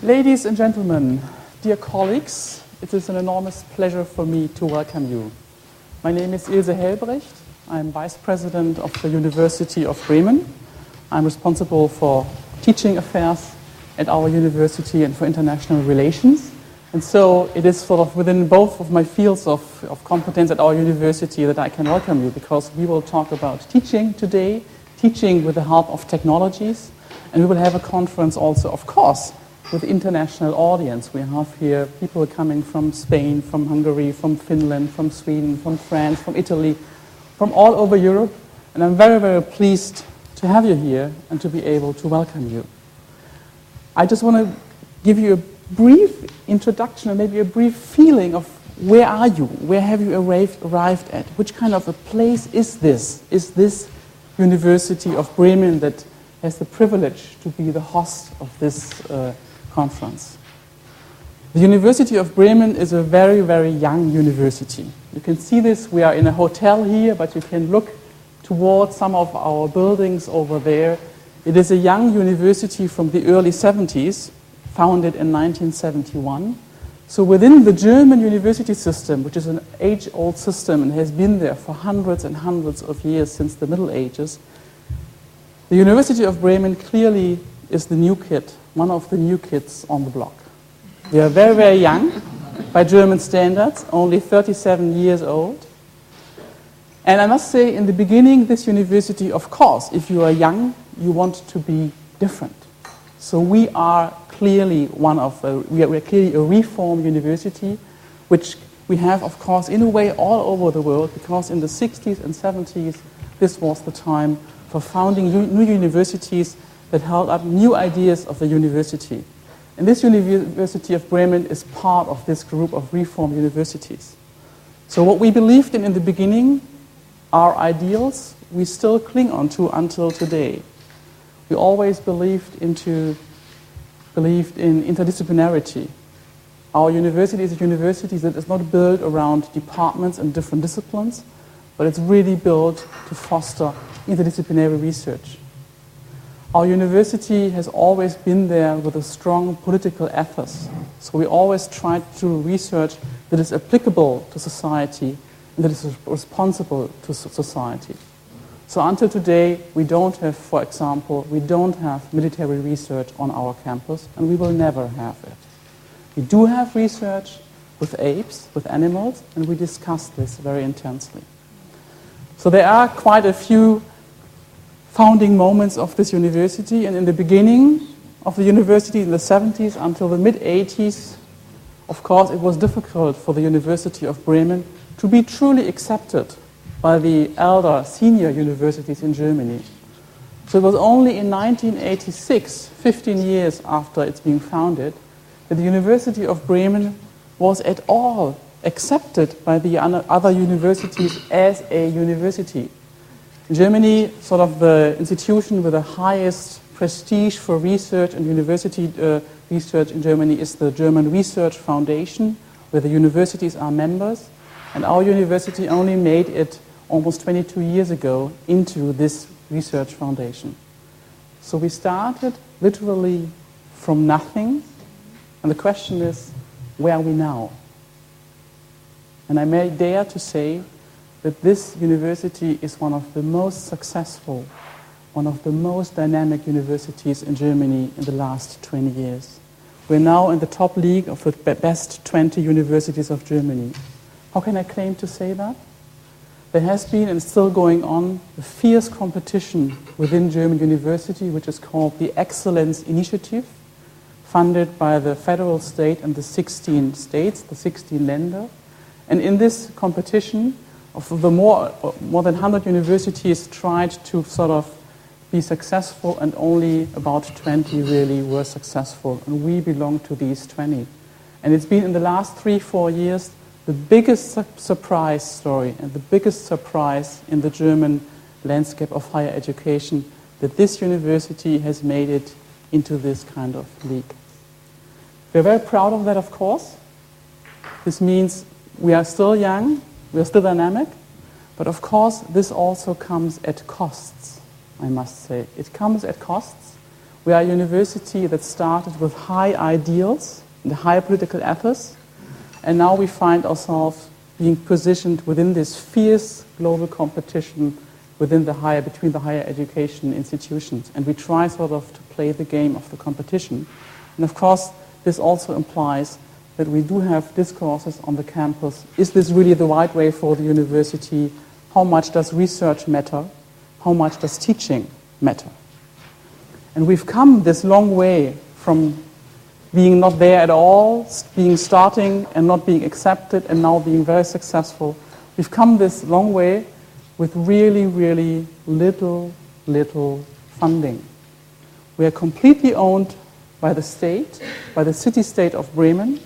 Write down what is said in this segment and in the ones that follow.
Ladies and gentlemen, dear colleagues, it is an enormous pleasure for me to welcome you. My name is Ilse Helbrecht. I'm Vice President of the University of Bremen. I'm responsible for teaching affairs at our university and for international relations. And so it is sort of within both of my fields of competence at our university that I can welcome you, because we will talk about teaching today, teaching with the help of technologies, and we will have a conference also, of course, with international audience. We have here people coming from Spain, from Hungary, from Finland, from Sweden, from France, from Italy, from all over Europe. And I'm very, very pleased to have you here and to be able to welcome you. I just want to give you a brief introduction, or maybe a brief feeling of where are you? Where have you arrived at? Which kind of a place is this? Is this University of Bremen that has the privilege to be the host of this conference? The University of Bremen is a very, very young university. You can see this. We are in a hotel here, but you can look towards some of our buildings over there. It is a young university from the early 70s, founded in 1971. So within the German university system, which is an age-old system and has been there for hundreds and hundreds of years since the Middle Ages, the University of Bremen clearly is the new kid, one of the new kids on the block. We are very, very young by German standards, only 37 years old. And I must say, in the beginning, this university, of course, if you are young, you want to be different. So we are clearly we are clearly a reform university, which we have, of course, in a way all over the world, because in the 60s and 70s, this was the time for founding new universities that held up new ideas of the university. And this University of Bremen is part of this group of reform universities. So what we believed in the beginning, our ideals, we still cling on to until today. We always believed in interdisciplinarity. Our university is a university that is not built around departments and different disciplines, but it's really built to foster interdisciplinary research. Our university has always been there with a strong political ethos. So we always tried to do research that is applicable to society and that is responsible to society. So until today, we don't have, for example, military research on our campus, and we will never have it. We do have research with apes, with animals, and we discuss this very intensely. So there are quite a few founding moments of this university, and in the beginning of the university in the 70s until the mid-80s, of course, it was difficult for the University of Bremen to be truly accepted by the elder senior universities in Germany. So it was only in 1986, 15 years after it's being founded, that the University of Bremen was at all accepted by the other universities as a university. In Germany, sort of the institution with the highest prestige for research and university research in Germany is the German Research Foundation, where the universities are members. And our university only made it almost 22 years ago into this research foundation. So we started literally from nothing. And the question is, where are we now? And I may dare to say that this university is one of the most successful, one of the most dynamic universities in Germany in the last 20 years. We're now in the top league of the best 20 universities of Germany. How can I claim to say that? There has been and still going on a fierce competition within German university, which is called the Excellence Initiative, funded by the federal state and the 16 states, the 16 Länder. And in this competition, of the more than 100 universities tried to sort of be successful, and only about 20 really were successful. And we belong to these 20. And it's been in the last 3-4 years the biggest surprise story and the biggest surprise in the German landscape of higher education that this university has made it into this kind of league. We're very proud of that, of course. This means we are still young, we are still dynamic, but of course this also comes at costs, I must say. It comes at costs. We are a university that started with high ideals and high political ethos, and now we find ourselves being positioned within this fierce global competition between the higher education institutions. And we try sort of to play the game of the competition. And of course, this also implies that we do have discourses on the campus. Is this really the right way for the university? How much does research matter? How much does teaching matter? And we've come this long way from being not there at all, starting and not being accepted, and now being very successful. We've come this long way with really, really little funding. We are completely owned by the state, by the city-state of Bremen,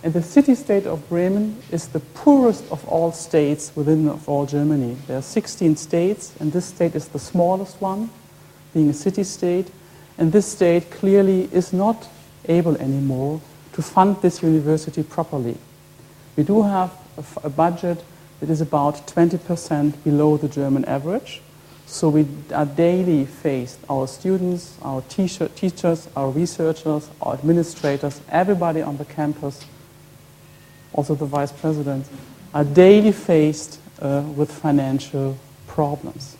and the city-state of Bremen is the poorest of all states within all Germany. There are 16 states, and this state is the smallest one, being a city-state, and this state clearly is not able anymore to fund this university properly. We do have a budget that is about 20% below the German average, so we are daily faced, our students, our teachers, our researchers, our administrators, everybody on the campus, also the vice president, are daily faced with financial problems.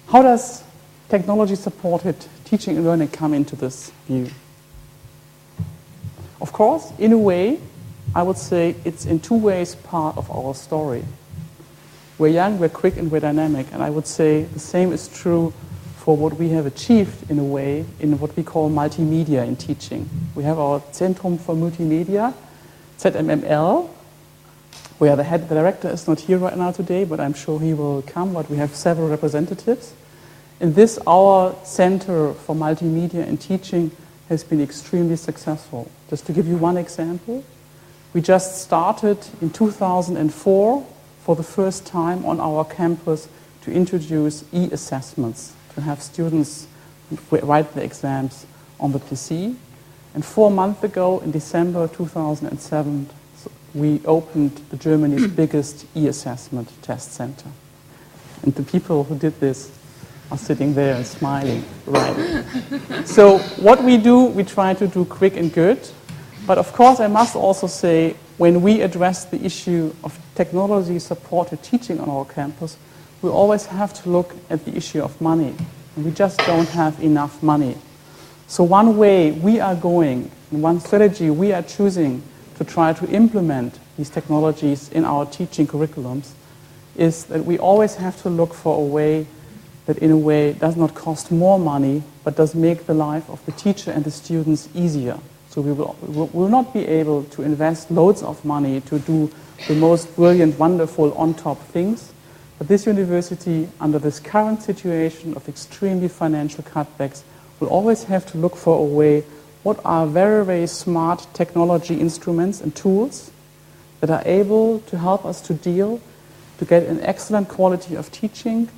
How does technology-supported teaching and learning come into this view? Of course, in a way, I would say it's in two ways part of our story. We're young, we're quick, and we're dynamic, and I would say the same is true for what we have achieved in a way in what we call multimedia in teaching. We have our Zentrum für Multimedia, ZMML, where the head director is not here right now today, but I'm sure he will come, but we have several representatives. In this, our Center for Multimedia in Teaching has been extremely successful. Just to give you one example, we just started in 2004 for the first time on our campus to introduce e-assessments, to have students write the exams on the PC. And 4 months ago, in December 2007, we opened Germany's biggest e-assessment test center. And the people who did this are sitting there and smiling, right? So what we do, we try to do quick and good. But of course, I must also say, when we address the issue of technology-supported teaching on our campus, we always have to look at the issue of money. And we just don't have enough money. So one way we are going, and one strategy we are choosing to try to implement these technologies in our teaching curriculums is that we always have to look for a way that in a way does not cost more money, but does make the life of the teacher and the students easier. So we will not be able to invest loads of money to do the most brilliant, wonderful, on-top things. But this university, under this current situation of extremely financial cutbacks, will always have to look for a way what are very, very smart technology instruments and tools that are able to help us to get an excellent quality of teaching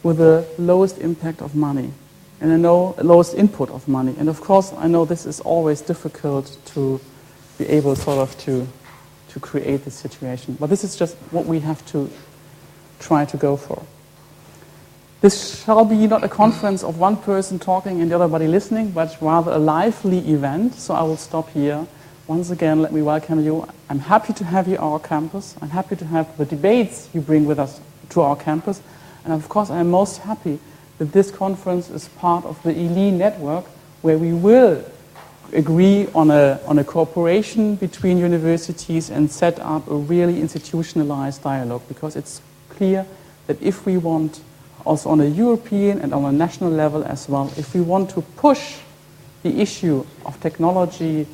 with the lowest impact of money. And I know lowest input of money. And of course, I know this is always difficult to be able sort of to create this situation. But this is just what we have to try to go for. This shall be not a conference of one person talking and the other body listening, but rather a lively event. So I will stop here. Once again, let me welcome you. I'm happy to have you at our campus. I'm happy to have the debates you bring with us to our campus. And of course, I'm most happy that this conference is part of the ELI network, where we will agree on a cooperation between universities and set up a really institutionalized dialogue, because it's clear that if we want, also on a European and on a national level as well, if we want to push the issue of technology,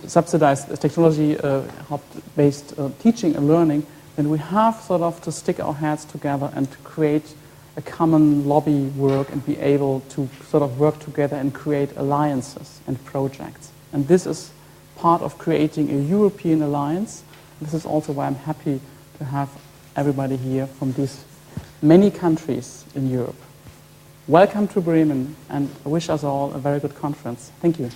subsidized technology-based teaching and learning, then we have sort of to stick our heads together and to create a common lobby work and be able to sort of work together and create alliances and projects. And this is part of creating a European alliance. This is also why I'm happy to have everybody here from these many countries in Europe. Welcome to Bremen, and I wish us all a very good conference. Thank you.